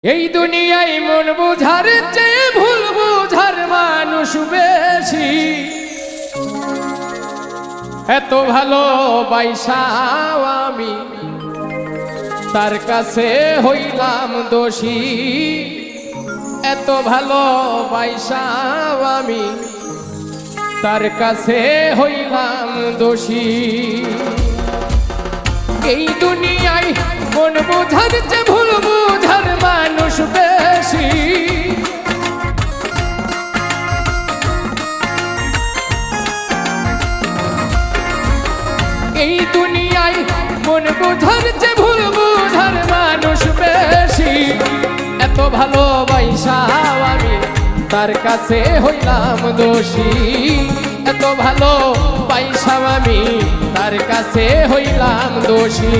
এই দুনিয়ায় মন বুঝার চেয়ে ভুল বুঝার মানুষ বেশি। এত ভালো বাইসাও আমি তার কাছে হইলাম দোষী। এত ভালো বাইসাও আমি তার কাছে হইলাম দোষী। এই দুনিয়ায় মন বুঝার চেয়ে ভুল বুঝার মানুষ বেশি। এই দুনিয়ায় মন বুঝার চেয়ে ভুল বুঝার মানুষ বেশি। এত ভালোবাসাও আমি তার কাছে হইলাম দোষী। এত ভালো বাইসাও আমি তার কাছে হইলাম দোষী।